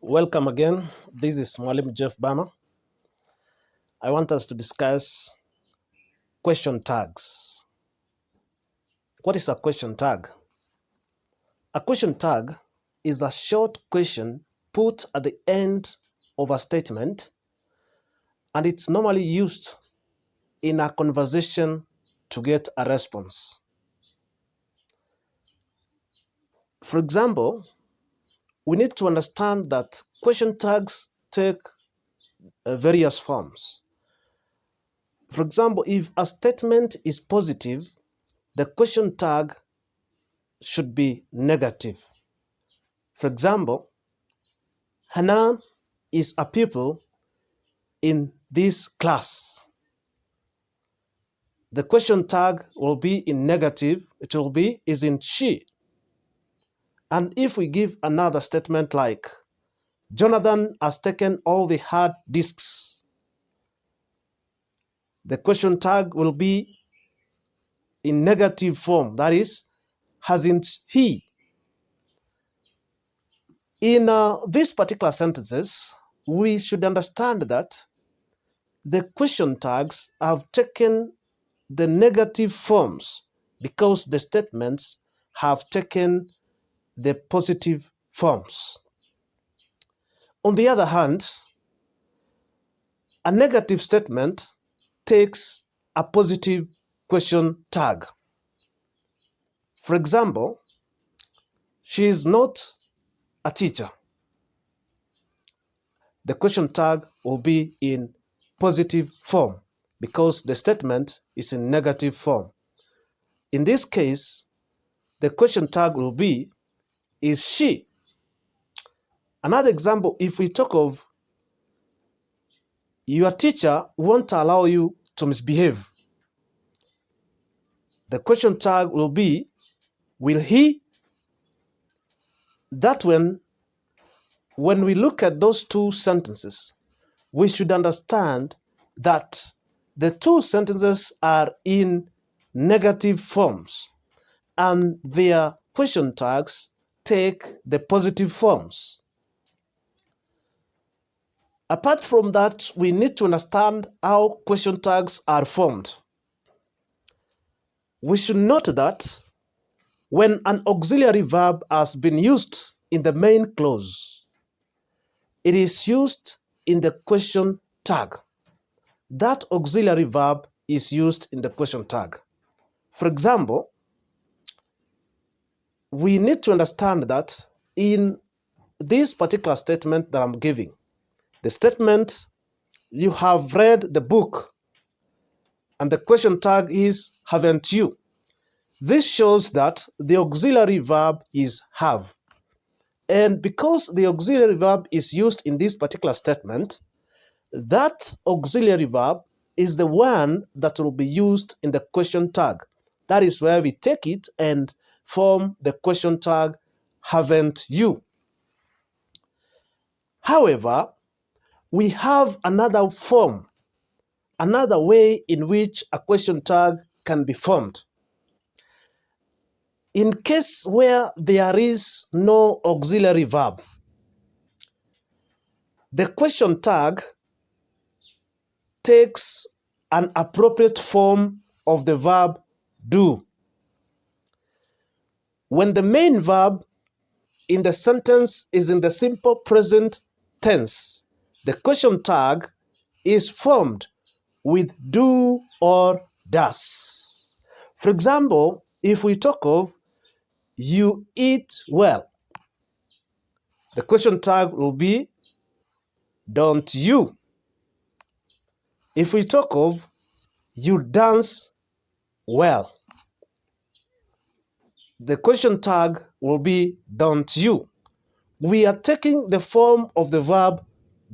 Welcome again. This is Mwalimu Jeff Bama. I want us to discuss question tags. What is a question tag? A question tag is a short question put at the end of a statement, and it's normally used in a conversation to get a response. For example, we need to understand that question tags take various forms. For example, if a statement is positive, the question tag should be negative. For example, Hannah is a pupil in this class. The question tag will be in negative. It will be, isn't she? And if we give another statement like, Jonathan has taken all the hard disks, the question tag will be in negative form. That is, hasn't he? In these particular sentences, we should understand that the question tags have taken the negative forms because the statements have taken the positive forms. On the other hand, a negative statement takes a positive question tag. For example, she is not a teacher. The question tag will be in positive form because the statement is in negative form. In this case, the question tag will be, is she? Another example, if we talk of your teacher won't allow you to misbehave, the question tag will be, will he? That when we look at those two sentences, we should understand that the two sentences are in negative forms and their question tags take the positive forms. Apart from that, we need to understand how question tags are formed. We should note that when an auxiliary verb has been used in the main clause, it is used in the question tag. That auxiliary verb is used in the question tag. For example, we need to understand that in this particular statement that I'm giving, the statement, you have read the book, and the question tag is, haven't you? This shows that the auxiliary verb is have. And because the auxiliary verb is used in this particular statement, that auxiliary verb is the one that will be used in the question tag. That is where we take it and form the question tag, haven't you? However, we have another form, another way in which a question tag can be formed. In case where there is no auxiliary verb, the question tag takes an appropriate form of the verb do. When the main verb in the sentence is in the simple present tense, the question tag is formed with do or does. For example, if we talk of you eat well, the question tag will be don't you. If we talk of you dance well, the question tag will be don't you. We are taking the form of the verb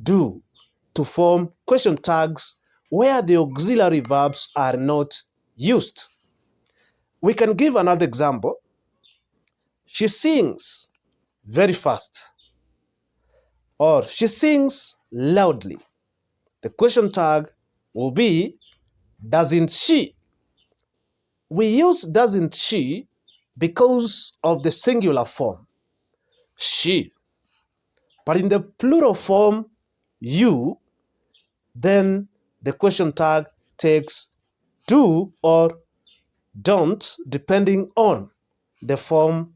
do to form question tags where the auxiliary verbs are not used. We can give another example. She sings very fast, or she sings loudly. The question tag will be doesn't she. We use doesn't she because of the singular form, she. But in the plural form, you, then the question tag takes do or don't, depending on the form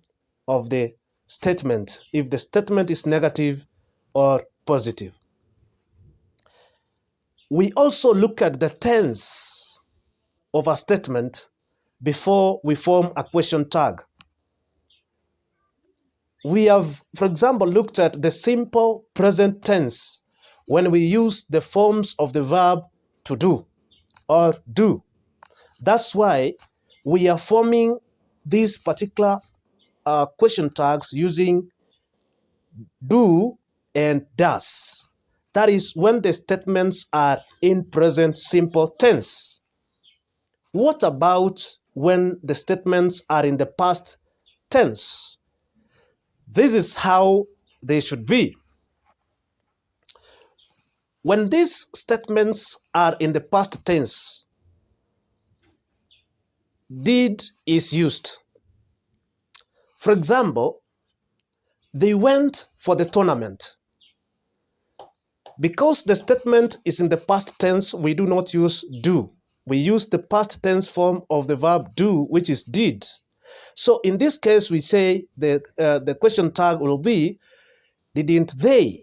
of the statement, if the statement is negative or positive. We also look at the tense of a statement before we form a question tag. We have, for example, looked at the simple present tense when we use the forms of the verb to do or do. That's why we are forming these particular question tags using do and does. That is when the statements are in present simple tense. What about when the statements are in the past tense? This is how they should be. When these statements are in the past tense, did is used. For example, they went for the tournament. Because the statement is in the past tense, we do not use do. We use the past tense form of the verb do, which is did. So in this case, we say the question tag will be, didn't they?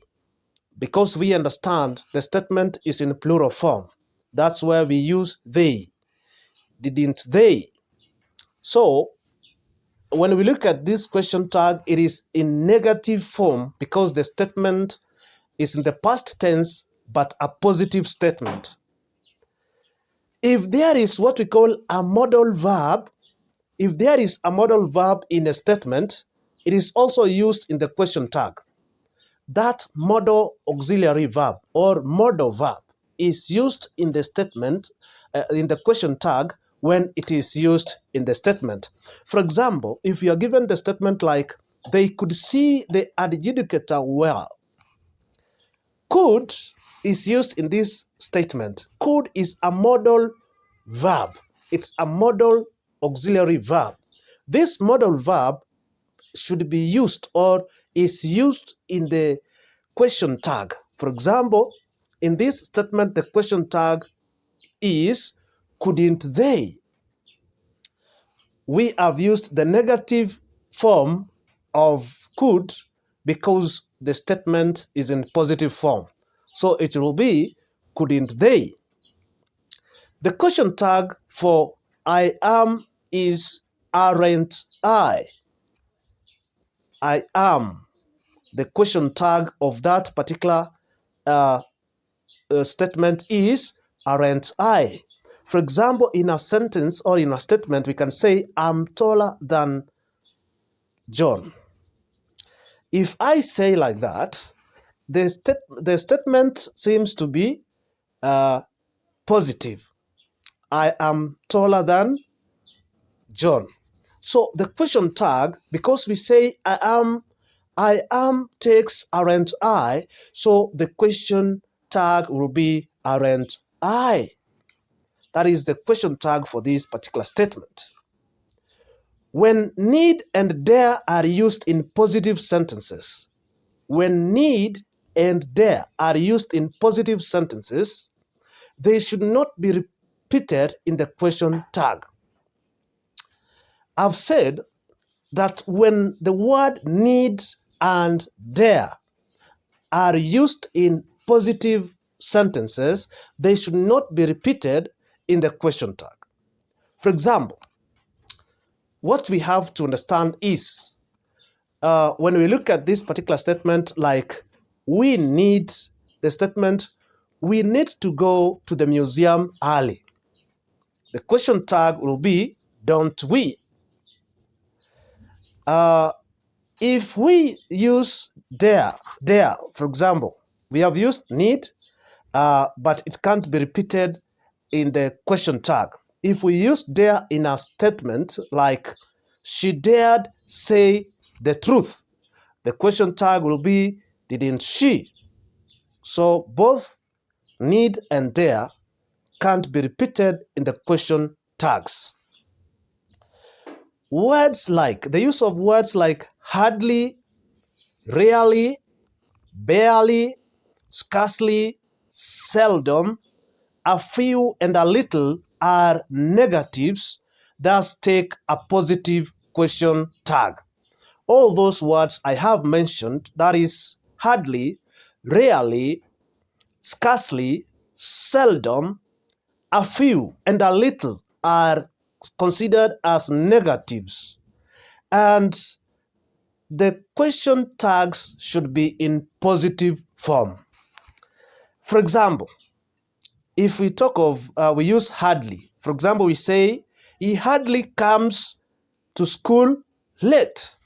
Because we understand the statement is in plural form. That's where we use they. Didn't they? So when we look at this question tag, it is in negative form because the statement is in the past tense, but a positive statement. If there is what we call a modal verb, if there is a modal verb in a statement, it is also used in the question tag. That modal auxiliary verb or modal verb is used in the statement, in the question tag, when it is used in the statement. For example, if you are given the statement like, they could see the adjudicator well. Could is used in this statement. Could is a modal verb. It's a modal auxiliary verb. This modal verb should be used or is used in the question tag. For example, in this statement, the question tag is, couldn't they? We have used the negative form of could because the statement is in positive form. So it will be, couldn't they? The question tag for I am is aren't I. I am. The question tag of that particular statement is aren't I. For example, in a sentence or in a statement, we can say, I'm taller than John. If I say like that, the statement seems to be positive. I am taller than John. So the question tag, because we say I am takes aren't I, so the question tag will be aren't I. That is the question tag for this particular statement. When need and dare are used in positive sentences, when need and dare are used in positive sentences, they should not be repeated in the question tag. I've said that when the word need and dare are used in positive sentences, they should not be repeated in the question tag. For example, what we have to understand is when we look at this particular statement, like we need the statement, we need to go to the museum early. The question tag will be, don't we? If we use dare, for example, we have used need, but it can't be repeated in the question tag. If we use dare in a statement like, she dared say the truth, the question tag will be, didn't she? So both need and dare can't be repeated in the question tags. Words like, the use of words like hardly, rarely, barely, scarcely, seldom, a few, and a little are negatives, thus take a positive question tag. All those words I have mentioned, that is hardly, rarely, scarcely, seldom, a few, and a little are considered as negatives. And the question tags should be in positive form. For example, if we talk of, we use hardly. For example, we say, he hardly comes to school late.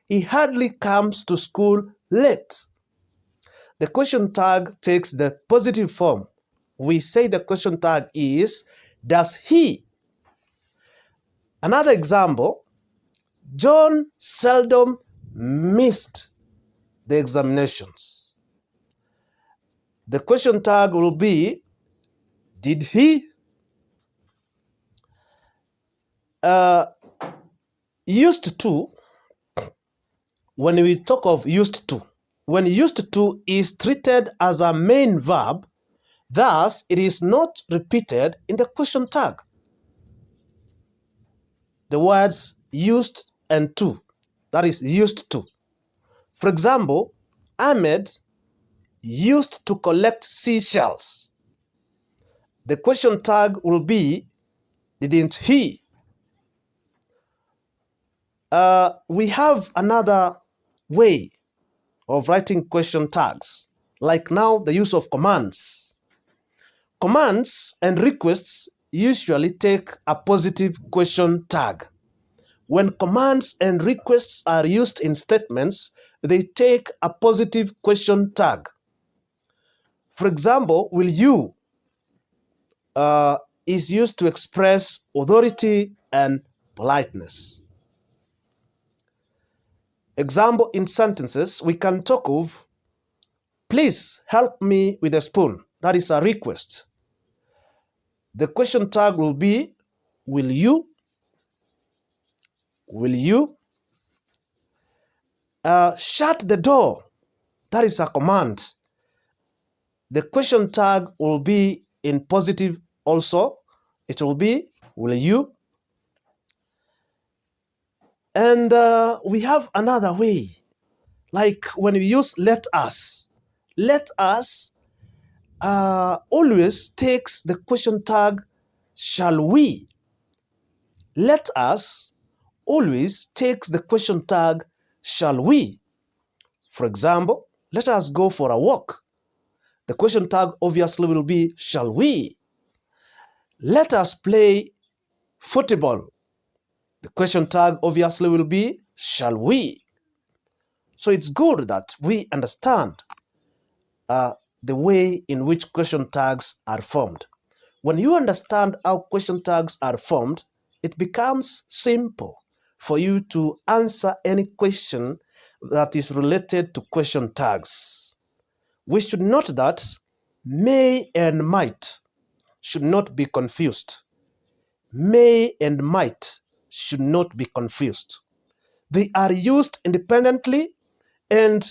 He hardly comes to school late. The question tag takes the positive form. We say the question tag is, does he? Another example, John seldom missed the examinations. The question tag will be, did he? Used to, when we talk of used to, when used to is treated as a main verb, thus it is not repeated in the question tag. The words used and to, that is used to. For example, Ahmed used to collect seashells. The question tag will be, didn't he? We have another way of writing question tags, like now the use of commands. Commands and requests usually take a positive question tag. When commands and requests are used in statements, they take a positive question tag. For example, will you is used to express authority and politeness. Example in sentences, we can talk of, please help me with a spoon. That is a request. The question tag will be, will you? Will you? Shut the door. That is a command. The question tag will be in positive also. It will be, will you? And we have another way, like when we use let us. Let us always takes the question tag, shall we? Let us always takes the question tag, shall we? For example, let us go for a walk. The question tag obviously will be, shall we? Let us play football. The question tag obviously will be, shall we? So it's good that we understand the way in which question tags are formed. When you understand how question tags are formed, it becomes simple for you to answer any question that is related to question tags. We should note that may and might should not be confused. May and might should not be confused. They are used independently, and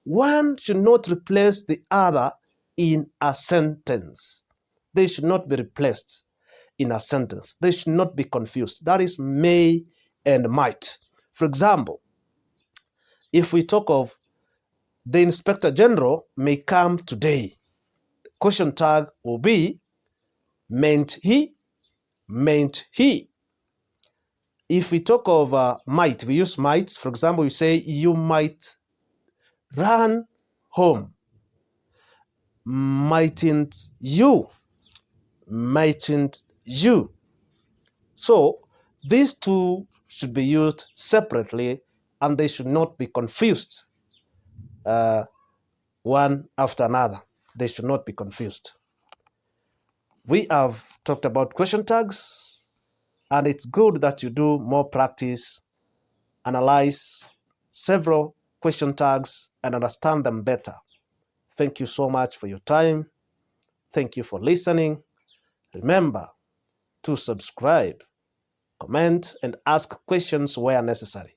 one should not replace the other in a sentence. They should not be replaced in a sentence. They should not be confused. That is may and might. For example, if we talk of the Inspector General may come today, the question tag will be, mayn't he? Mayn't he? If we talk of might, we use might. For example, we say, you might run home. Mightn't you? Mightn't you? So these two should be used separately, and they should not be confused one after another. They should not be confused. We have talked about question tags, and it's good that you do more practice, analyze several question tags, and understand them better. Thank you so much for your time. Thank you for listening. Remember to subscribe, comment, and ask questions where necessary.